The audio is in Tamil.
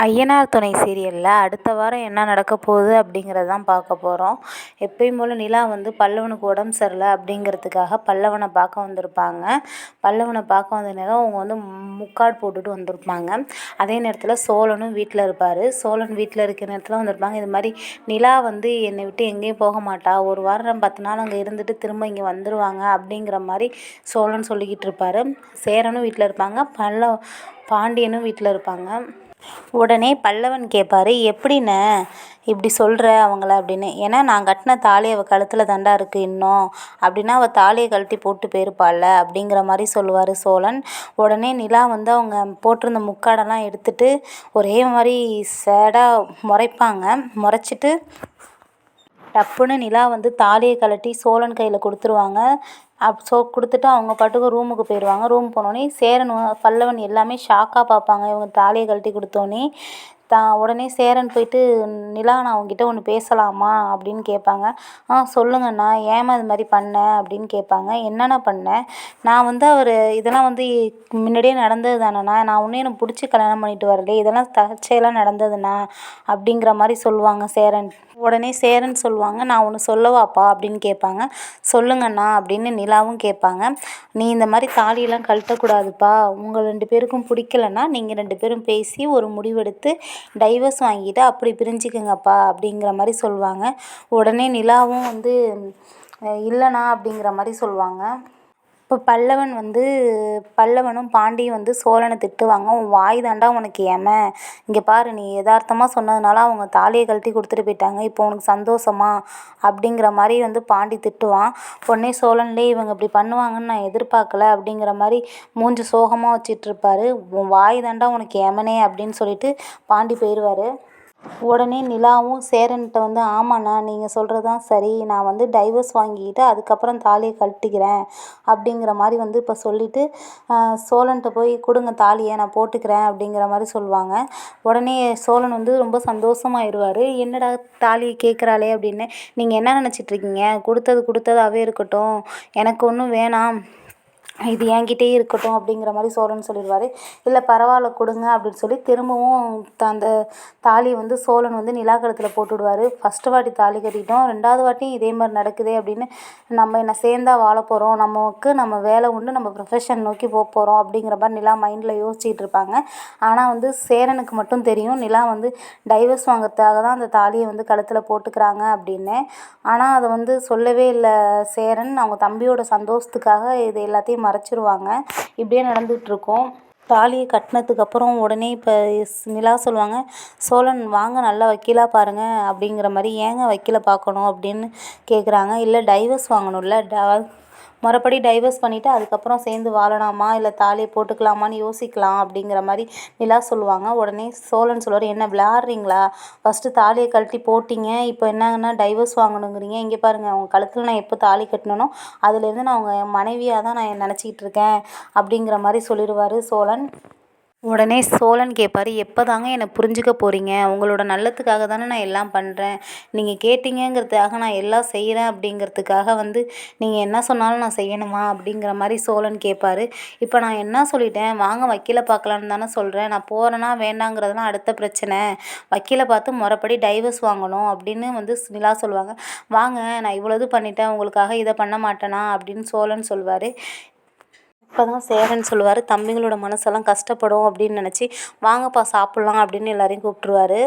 ஐயனார் துணை சீரியலில் அடுத்த வாரம் என்ன நடக்க போகுது அப்படிங்கிறது தான் பார்க்க போகிறோம். எப்பயும் போல் நிலா வந்து பல்லவனுக்கு உடம்பு சரியில்லை அப்படிங்கிறதுக்காக பல்லவனை பார்க்க வந்திருப்பாங்க. பல்லவனை பார்க்க வந்த நேரம் அவங்க வந்து முக்காடு போட்டுட்டு வந்திருப்பாங்க. அதே நேரத்தில் சோழனும் வீட்டில் இருப்பார். சோழன் வீட்டில் இருக்கிற நேரத்தில் வந்திருப்பாங்க. இது மாதிரி நிலா வந்து என்னை விட்டு எங்கேயும் போக மாட்டா, ஒரு வாரம் 10 நாள் அங்கே இருந்துட்டு திரும்ப இங்கே வந்துடுவாங்க அப்படிங்கிற மாதிரி சோழன் சொல்லிக்கிட்டு இருப்பார். சேரனும் வீட்டில் இருப்பாங்க, பாண்டியனும் வீட்டில் இருப்பாங்க. உடனே பல்லவன் கேட்பாரு, எப்படிண்ணே இப்படி சொல்கிற அவங்கள அப்படின்னு. ஏன்னா நான் கட்டின தாலி அவள் கழுத்தில் தாண்டா இருக்குது இன்னும், அப்படின்னா அவள் தாலியை கழட்டி போட்டு போயிருப்பாள்ல அப்படிங்கிற மாதிரி சொல்லுவார் சோழன். உடனே நிலா வந்து அவங்க போட்டிருந்த முக்காடெல்லாம் எடுத்துட்டு ஒரே மாதிரி சேடாக முறைப்பாங்க. முறைச்சிட்டு டப்புன்னு நிலா வந்து தாலியை கழட்டி சோழன் கையில் கொடுத்துருவாங்க. கொடுத்துட்டு அவங்க பாட்டுக்கு ரூமுக்கு போயிடுவாங்க. ரூம் போனோடனே சேரன் பல்லவன் எல்லாமே ஷாக்காக பார்ப்பாங்க இவங்க தாலியை கழட்டி கொடுத்தோன்னே. உடனே சேரன் போயிட்டு, நிலா நான் அவங்ககிட்ட ஒன்று பேசலாமா அப்படின்னு கேட்பாங்க. சொல்லுங்கண்ணா, ஏமா இது மாதிரி பண்ணேன் அப்படின்னு கேட்பாங்க. என்னென்ன பண்ணேன், நான் வந்து இதெல்லாம் வந்து முன்னாடியே நடந்தது தானேண்ணா, நான் ஒன்றும் எனக்கு பிடிச்சி கல்யாணம் பண்ணிட்டு வரல, இதெல்லாம் தற்செயலாக நடந்ததுண்ணா அப்படிங்கிற மாதிரி சொல்லுவாங்க சேரன். உடனே சேரன் சொல்லுவாங்க, நான் ஒன்று சொல்லவாப்பா அப்படின்னு கேட்பாங்க. சொல்லுங்கண்ணா அப்படின்னு நிலாவும் கேட்பாங்க. நீ இந்த மாதிரி தாலியெல்லாம் கழட்டக்கூடாதுப்பா, உங்கள் 2 பேருக்கும் பிடிக்கலன்னா நீங்கள் 2 பேரும் பேசி ஒரு முடிவெடுத்து டைவர்ஸ் வாங்கிட்டு அப்படி பிரிஞ்சுக்குங்கப்பா அப்படிங்கிற மாதிரி சொல்லுவாங்க. உடனே நிலாவும் வந்து இல்லைண்ணா அப்படிங்கிற மாதிரி சொல்லுவாங்க. இப்போ பல்லவனும் பாண்டியும் வந்து சோழனை திட்டுவாங்க. உன் வாய் தாண்டா உனக்கு ஏம, இங்கே பாரு நீ யதார்த்தமாக சொன்னதுனால அவங்க தாலியை கழட்டி கொடுத்துட்டு போயிட்டாங்க, இப்போ உனக்கு சந்தோஷமா அப்படிங்கிற மாதிரி வந்து பாண்டி திட்டுவான். உடனே சோழன்லே இவங்க இப்படி பண்ணுவாங்கன்னு நான் எதிர்பார்க்கல அப்படிங்கிற மாதிரி மூஞ்சி சோகமாக வச்சிட்ருப்பாரு. உன் வாய் தாண்டா உனக்கு ஏமனே அப்படின்னு சொல்லிட்டு பாண்டி போயிடுவார். உடனே நிலாவும் சேரன்கிட்ட வந்து, ஆமாண்ணா நீங்கள் சொல்கிறது தான் சரி, நான் வந்து டைவர்ஸ் வாங்கிக்கிட்டு அதுக்கப்புறம் தாலியை கழட்டிக்கிறேன் அப்படிங்கிற மாதிரி வந்து இப்போ சொல்லிவிட்டு சோழன்கிட்ட போய் கொடுங்க தாலியை நான் போட்டுக்கிறேன் அப்படிங்கிற மாதிரி சொல்லுவாங்க. உடனே சோழன் வந்து ரொம்ப சந்தோஷமாயிருவார். என்னடா தாலியை கேட்குறாளே அப்படின்னு. நீங்கள் என்ன நினச்சிட்ருக்கீங்க, கொடுத்ததாகவே இருக்கட்டும், எனக்கு ஒன்றும் வேணாம், இது என்கிட்டயே இருக்கட்டும் அப்படிங்கிற மாதிரி சோழன் சொல்லிடுவார். இல்லை பரவாயில்ல கொடுங்க அப்படின்னு சொல்லி திரும்பவும் அந்த தாலியை வந்து சோழன் வந்து நிலா கழுத்தில் போட்டுவிடுவார். ஃபஸ்ட்டு வாட்டி தாலி கட்டிட்டோம், 2வது வாட்டியும் இதே மாதிரி நடக்குதே அப்படின்னு, நம்ம என்ன சேர்ந்தா வாழ போகிறோம், நம்ம வேலை உண்டு, நம்ம ப்ரொஃபஷன் நோக்கி போகிறோம் அப்படிங்கிற மாதிரி நிலா மைண்டில் யோசிச்சுட்டு இருப்பாங்க. ஆனால் வந்து சேரனுக்கு மட்டும் தெரியும் நிலா வந்து டைவர்ஸ் வாங்குறதுக்காக தான் அந்த தாலியை வந்து கழுத்தில் போட்டுக்கிறாங்க அப்படின்னு. ஆனால் அதை வந்து சொல்லவே இல்லை சேரன். அவங்க தம்பியோட சந்தோஷத்துக்காக இது எல்லாத்தையும் மறைச்சிருவாங்க. இப்படியே நடந்துகிட்ருக்கும். தாலியை கட்டினதுக்கப்புறம் உடனே இப்போ நிலா சொல்லுவாங்க, சோழன் வாங்க நல்லா வக்கீலாக பாருங்கள் அப்படிங்கிற மாதிரி. ஏங்க வக்கீலை பார்க்கணும் அப்படின்னு கேட்குறாங்க. இல்லை டைவர்ஸ் வாங்கணும்ல, முறைப்படி டைவர்ஸ் பண்ணிவிட்டு அதுக்கப்புறம் சேர்ந்து வாழலாமா இல்லை தாலியை போட்டுக்கலாமான்னு யோசிக்கலாம் அப்படிங்கிற மாதிரி நிலா சொல்லுவாங்க. உடனே சோழன் சொல்லுவார், என்ன விளையாடுறீங்களா, ஃபஸ்ட்டு தாலியை கழட்டி போட்டிங்க, இப்போ என்னங்கன்னா டைவர்ஸ் வாங்கணுங்கிறீங்க, இங்கே பாருங்கள் அவங்க கழுத்தில் நான் எப்போ தாலி கட்டினனோ அதுலேருந்து நான் அவங்க மனைவியாக தான் நான் நினச்சிக்கிட்டு இருக்கேன் அப்படிங்கிற மாதிரி சொல்லிடுவார் சோழன். உடனே சோழன் கேட்பார், எப்போ தாங்க என்னை புரிஞ்சுக்க போகிறீங்க, உங்களோட நல்லத்துக்காக தானே நான் எல்லாம் பண்ணுறேன், நீங்கள் கேட்டீங்கிறதுக்காக நான் எல்லாம் செய்கிறேன் அப்படிங்கிறதுக்காக வந்து நீங்கள் என்ன சொன்னாலும் நான் செய்யணுமா அப்படிங்கிற மாதிரி சோழன் கேட்பார். இப்போ நான் என்ன சொல்லிட்டேன், வாங்க வக்கீலை பார்க்கலான்னு தானே சொல்கிறேன், நான் போகிறேன்னா வேண்டாங்கிறதுலாம் அடுத்த பிரச்சனை, வக்கீலை பார்த்து முறைப்படி டைவர்ஸ் வாங்கணும் அப்படின்னு வந்து நிலா சொல்லுவாங்க. வாங்க நான் இவ்வளோ இது பண்ணிட்டேன், உங்களுக்காக இதை பண்ண மாட்டேனா அப்படின்னு சோழன் சொல்வார். இப்போ தான் சேரன் சொல்லுவார், தம்பிங்களோட மனசெல்லாம் கஷ்டப்படும் அப்படின்னு நினச்சி வாங்கப்பா சாப்பிட்லாம் அப்படின்னு எல்லாரையும் கூப்பிட்ருவாரு.